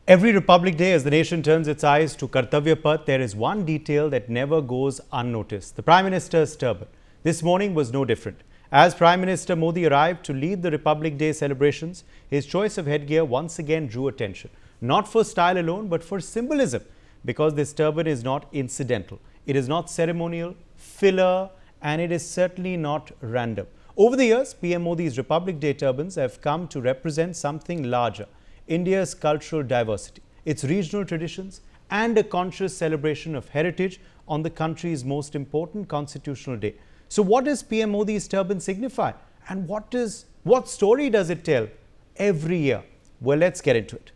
Every Republic Day, as the nation turns its eyes to Kartavya Path, there is one detail that never goes unnoticed: the Prime Minister's turban. This morning was no different. As Prime Minister Modi arrived to lead the Republic Day celebrations, his choice of headgear once again drew attention. Not for style alone, but for symbolism, because this turban is not incidental. It is not ceremonial, filler, and it is certainly not random. Over the years, PM Modi's Republic Day turbans have come to represent something larger: India's cultural diversity, its regional traditions, and a conscious celebration of heritage on the country's most important constitutional day. So what does PM Modi's turban signify, and what story does it tell every year? Well, let's get into it.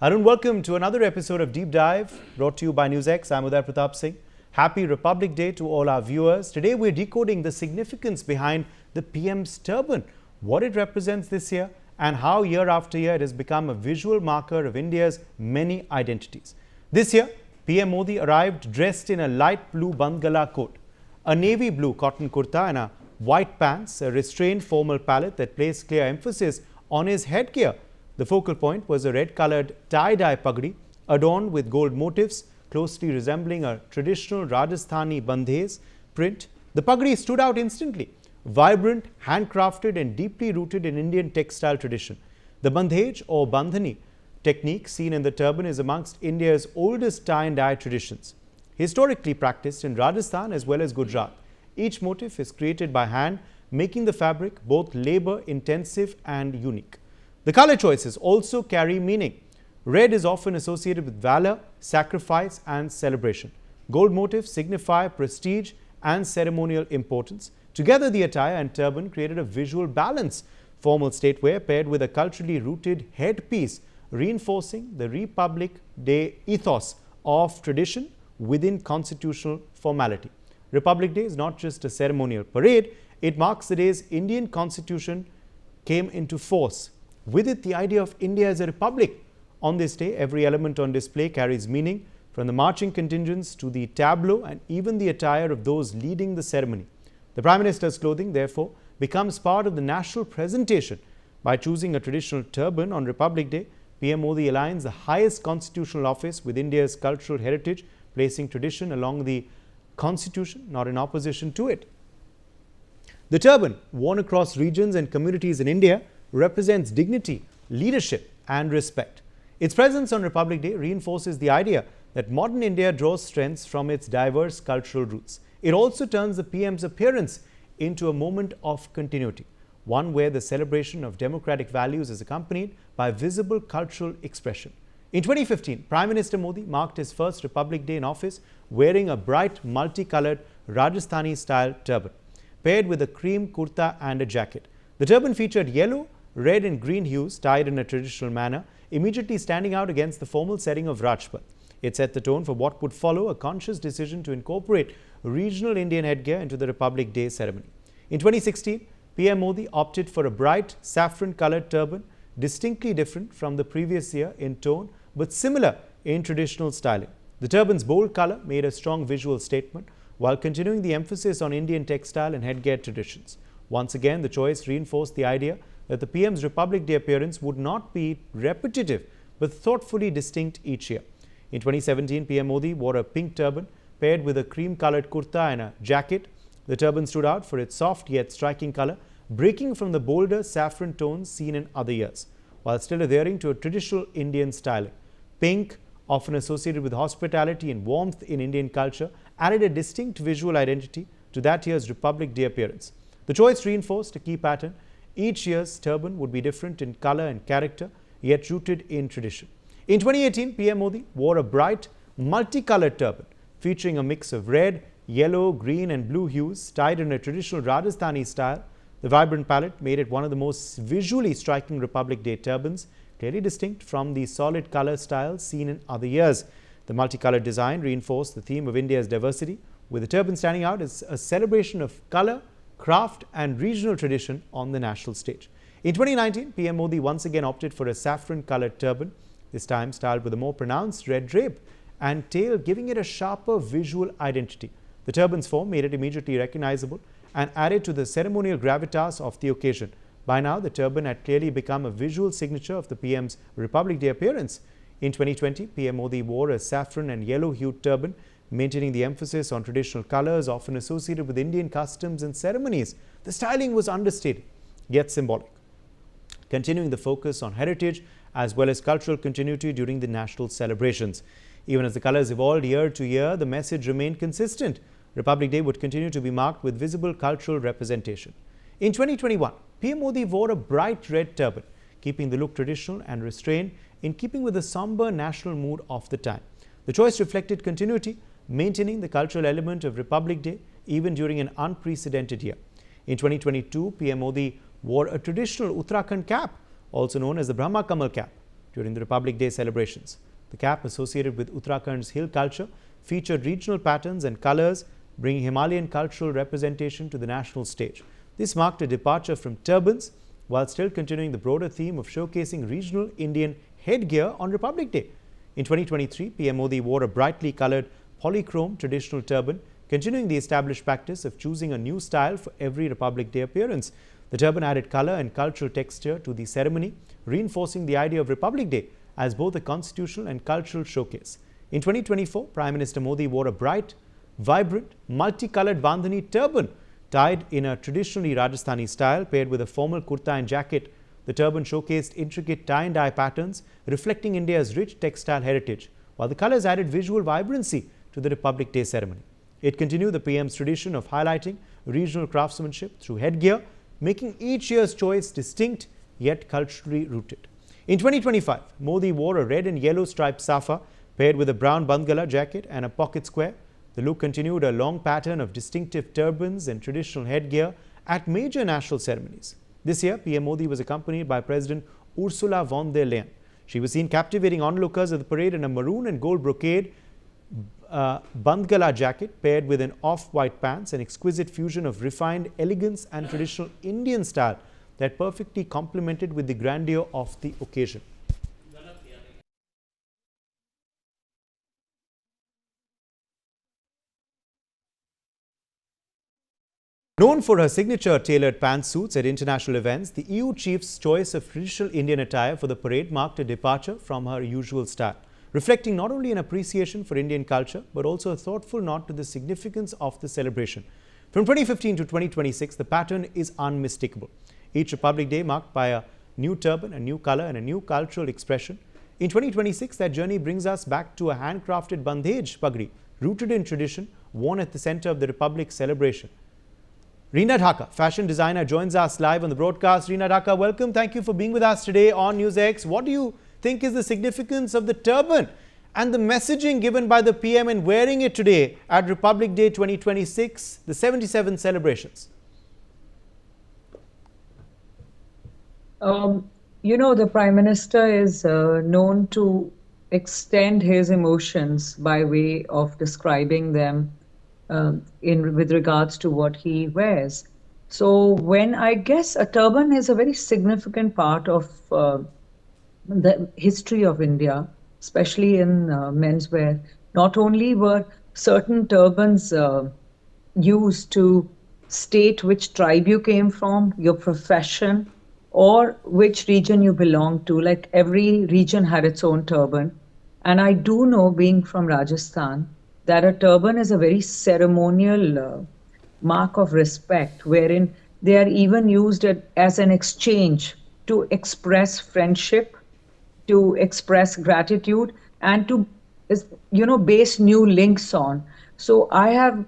Arun, welcome to another episode of Deep Dive, brought to you by NewsX. I'm Uday Pratap Singh. Happy Republic Day to all our viewers. Today we're decoding the significance behind the PM's turban, what it represents this year, and how year after year it has become a visual marker of India's many identities. This year, PM Modi arrived dressed in a light blue bandgala coat, a navy blue cotton kurta and a white pants, a restrained formal palette that placed clear emphasis on his headgear. The focal point was a red-coloured tie-dye pagdi adorned with gold motifs, closely resembling a traditional Rajasthani bandhez print. The pagdi stood out instantly. Vibrant, handcrafted and deeply rooted in Indian textile tradition. The bandhej or bandhani technique seen in the turban is amongst India's oldest tie and dye traditions. Historically practiced in Rajasthan as well as Gujarat, each motif is created by hand, making the fabric both labor intensive and unique. The color choices also carry meaning. Red is often associated with valor, sacrifice and celebration. Gold motifs signify prestige and ceremonial importance. Together, the attire and turban created a visual balance. Formal state wear paired with a culturally rooted headpiece, reinforcing the Republic Day ethos of tradition within constitutional formality. Republic Day is not just a ceremonial parade, it marks the days Indian Constitution came into force. With it, the idea of India as a republic. On this day, every element on display carries meaning, from the marching contingents to the tableau and even the attire of those leading the ceremony. The Prime Minister's clothing, therefore, becomes part of the national presentation. By choosing a traditional turban on Republic Day, PM Modi aligns the highest constitutional office with India's cultural heritage, placing tradition along the constitution, not in opposition to it. The turban, worn across regions and communities in India, represents dignity, leadership and respect. Its presence on Republic Day reinforces the idea that modern India draws strengths from its diverse cultural roots. It also turns the PM's appearance into a moment of continuity, one where the celebration of democratic values is accompanied by visible cultural expression. In 2015, Prime Minister Modi marked his first Republic Day in office wearing a bright multicolored Rajasthani-style turban, paired with a cream kurta and a jacket. The turban featured yellow, red and green hues tied in a traditional manner, immediately standing out against the formal setting of Rajpath. It set the tone for what would follow, a conscious decision to incorporate regional Indian headgear into the Republic Day ceremony. In 2016, PM Modi opted for a bright saffron-coloured turban, distinctly different from the previous year in tone but similar in traditional styling. The turban's bold colour made a strong visual statement while continuing the emphasis on Indian textile and headgear traditions. Once again, the choice reinforced the idea that the PM's Republic Day appearance would not be repetitive but thoughtfully distinct each year. In 2017, PM Modi wore a pink turban paired with a cream-coloured kurta and a jacket. The turban stood out for its soft yet striking colour, breaking from the bolder saffron tones seen in other years, while still adhering to a traditional Indian styling. Pink, often associated with hospitality and warmth in Indian culture, added a distinct visual identity to that year's Republic Day appearance. The choice reinforced a key pattern. Each year's turban would be different in colour and character, yet rooted in tradition. In 2018, PM Modi wore a bright, multicoloured turban featuring a mix of red, yellow, green and blue hues tied in a traditional Rajasthani style. The vibrant palette made it one of the most visually striking Republic Day turbans, clearly distinct from the solid colour styles seen in other years. The multicoloured design reinforced the theme of India's diversity, with the turban standing out as a celebration of colour, craft and regional tradition on the national stage. In 2019, PM Modi once again opted for a saffron-coloured turban, this time styled with a more pronounced red drape and tail, giving it a sharper visual identity. The turban's form made it immediately recognizable and added to the ceremonial gravitas of the occasion. By now, the turban had clearly become a visual signature of the PM's Republic Day appearance. In 2020, PM Modi wore a saffron and yellow-hued turban, maintaining the emphasis on traditional colors often associated with Indian customs and ceremonies. The styling was understated, yet symbolic, continuing the focus on heritage as well as cultural continuity during the national celebrations. Even as the colors evolved year to year, the message remained consistent. Republic Day would continue to be marked with visible cultural representation. In 2021, PM Modi wore a bright red turban, keeping the look traditional and restrained in keeping with the somber national mood of the time. The choice reflected continuity, maintaining the cultural element of Republic Day even during an unprecedented year. In 2022, PM Modi wore a traditional Uttarakhand cap, also known as the Brahma Kamal cap, during the Republic Day celebrations. The cap, associated with Uttarakhand's hill culture, featured regional patterns and colors, bringing Himalayan cultural representation to the national stage. This marked a departure from turbans, while still continuing the broader theme of showcasing regional Indian headgear on Republic Day. In 2023, PM Modi wore a brightly colored polychrome traditional turban, continuing the established practice of choosing a new style for every Republic Day appearance. The turban added color and cultural texture to the ceremony, reinforcing the idea of Republic Day as both a constitutional and cultural showcase. In 2024, Prime Minister Modi wore a bright, vibrant, multicolored bandhani turban tied in a traditionally Rajasthani style, paired with a formal kurta and jacket. The turban showcased intricate tie-and-dye patterns, reflecting India's rich textile heritage, while the colors added visual vibrancy to the Republic Day ceremony. It continued the PM's tradition of highlighting regional craftsmanship through headgear, making each year's choice distinct yet culturally rooted. In 2025, Modi wore a red and yellow striped safa paired with a brown bandgala jacket and a pocket square. The look continued a long pattern of distinctive turbans and traditional headgear at major national ceremonies. This year, PM Modi was accompanied by President Ursula von der Leyen. She was seen captivating onlookers at the parade in a maroon and gold brocade bandgala jacket paired with an off-white pants, an exquisite fusion of refined elegance and traditional Indian style that perfectly complemented with the grandeur of the occasion. Known for her signature tailored pantsuits at international events, the EU chief's choice of traditional Indian attire for the parade marked a departure from her usual style, reflecting not only an appreciation for Indian culture, but also a thoughtful nod to the significance of the celebration. From 2015 to 2026, the pattern is unmistakable. Each Republic Day marked by a new turban, a new color, and a new cultural expression. In 2026, that journey brings us back to a handcrafted bandhej pagdi, rooted in tradition, worn at the center of the Republic celebration. Reena Dhaka, fashion designer, joins us live on the broadcast. Reena Dhaka, welcome. Thank you for being with us today on NewsX. What do you think is the significance of the turban and the messaging given by the PM in wearing it today at Republic Day 2026, the 77 celebrations? You know, the Prime Minister is known to extend his emotions by way of describing them with regards to what he wears. So when I guess a turban is a very significant part of the history of India, especially in menswear. Not only were certain turbans used to state which tribe you came from, your profession, or which region you belong to. Like every region had its own turban. And I do know, being from Rajasthan, that a turban is a very ceremonial mark of respect, wherein they are even used as an exchange to express friendship, to express gratitude, and to, base new links on. So I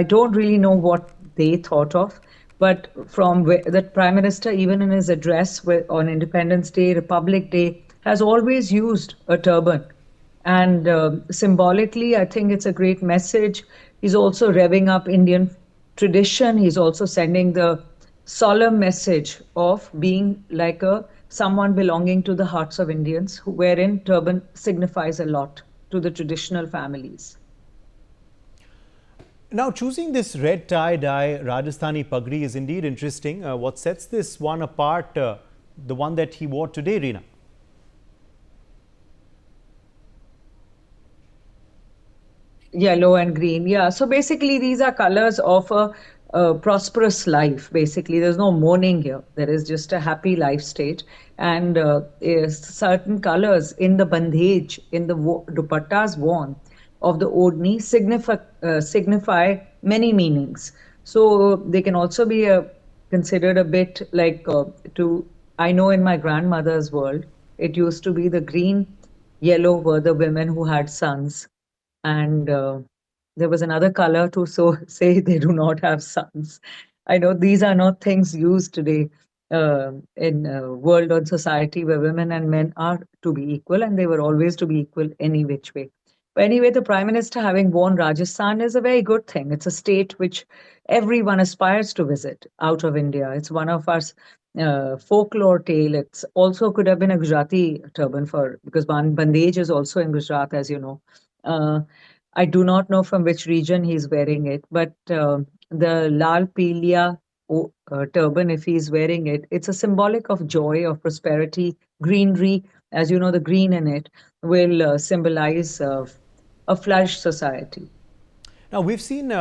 don't really know what they thought of, but from the Prime Minister, even in his address on Independence Day, Republic Day, has always used a turban. And symbolically, I think it's a great message. He's also revving up Indian tradition. He's also sending the solemn message of being like someone belonging to the hearts of Indians, wherein turban signifies a lot to the traditional families. Now, choosing this red tie-dye Rajasthani pagdi is indeed interesting. What sets this one apart, the one that he wore today, Reena? Yellow and green, yeah. So basically, these are colors of a a prosperous life. Basically, there's no mourning here. There is just a happy life state, and certain colors in the bandhej, in the dupattas worn of the odni signify many meanings. So they can also be considered a bit like to. I know in my grandmother's world, it used to be the green, yellow were the women who had sons, and there was another color to so say they do not have sons. I know these are not things used today in world or society where women and men are to be equal, and they were always to be equal any which way. But anyway, the Prime Minister having worn Rajasthan is a very good thing. It's a state which everyone aspires to visit out of India. It's one of our folklore tale. It's also could have been a Gujarati turban for because bandage is also in Gujarat, as you know. Uh, I do not know from which region he's wearing it, but the Lal Pilia turban, if he's wearing it, it's a symbolic of joy, of prosperity, greenery. As you know, the green in it will symbolize a flourished society. Now, we've seen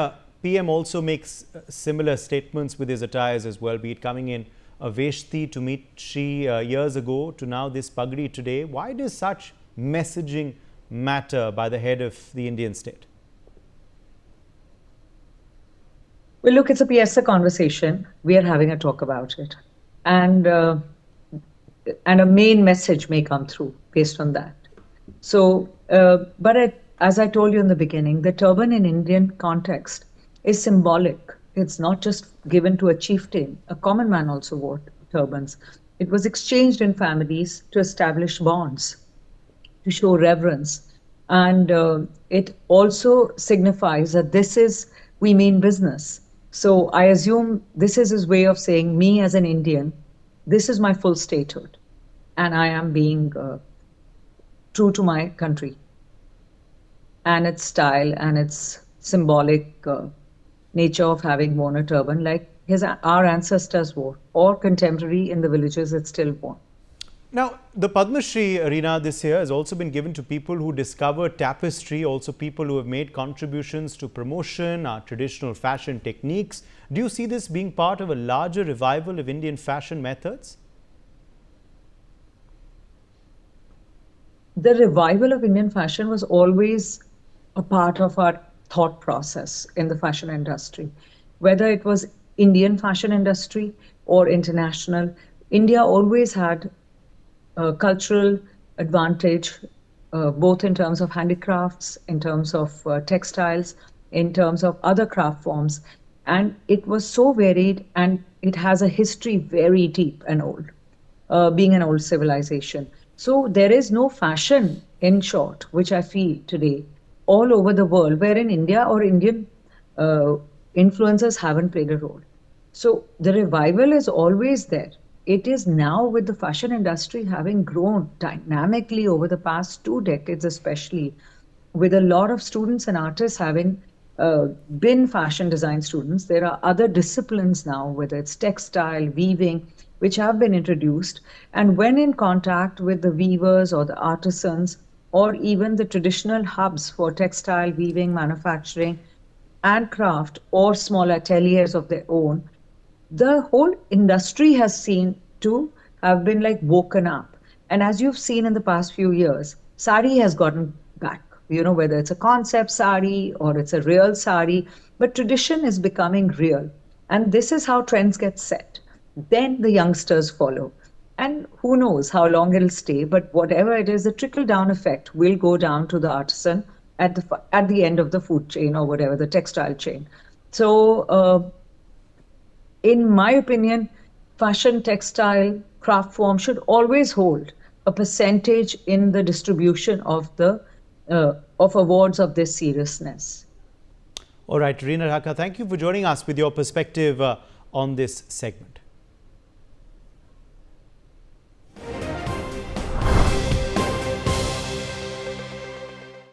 PM also makes similar statements with his attires as well, be it coming in a Veshti to meet Shri years ago to now this Pagdi today. Why does such messaging matter by the head of the Indian state? Well, look, it's a PSA conversation. We are having a talk about it. And a main message may come through based on that. So, as I told you in the beginning, the turban in Indian context is symbolic. It's not just given to a chieftain. A common man also wore turbans. It was exchanged in families to establish bonds, to show reverence. And it also signifies that we mean business. So I assume this is his way of saying, me as an Indian, this is my full statehood. And I am being true to my country and its style and its symbolic nature of having worn a turban like our ancestors wore, or contemporary in the villages it's still worn. Now, the Padma Shri arena this year has also been given to people who discover tapestry, also people who have made contributions to promotion, our traditional fashion techniques. Do you see this being part of a larger revival of Indian fashion methods? The revival of Indian fashion was always a part of our thought process in the fashion industry. Whether it was Indian fashion industry or international, India always had cultural advantage, both in terms of handicrafts, in terms of textiles, in terms of other craft forms. And it was so varied, and it has a history very deep and old, being an old civilization. So there is no fashion, in short, which I feel today all over the world, where in India or Indian influencers haven't played a role. So the revival is always there. It is now, with the fashion industry having grown dynamically over the past 2 decades, especially with a lot of students and artists having been fashion design students. There are other disciplines now, whether it's textile, weaving, which have been introduced. And when in contact with the weavers or the artisans, or even the traditional hubs for textile, weaving, manufacturing, and craft, or small ateliers of their own, the whole industry has seen to have been like woken up. And as you've seen in the past few years, sari has gotten back, whether it's a concept sari or it's a real sari, but tradition is becoming real. And this is how trends get set. Then the youngsters follow. And who knows how long it'll stay, but whatever it is, the trickle-down effect will go down to the artisan at the end of the food chain, or whatever, the textile chain. So in my opinion, fashion, textile, craft form should always hold a percentage in the distribution of of awards of this seriousness. All right, Reena Dhaka, thank you for joining us with your perspective on this segment.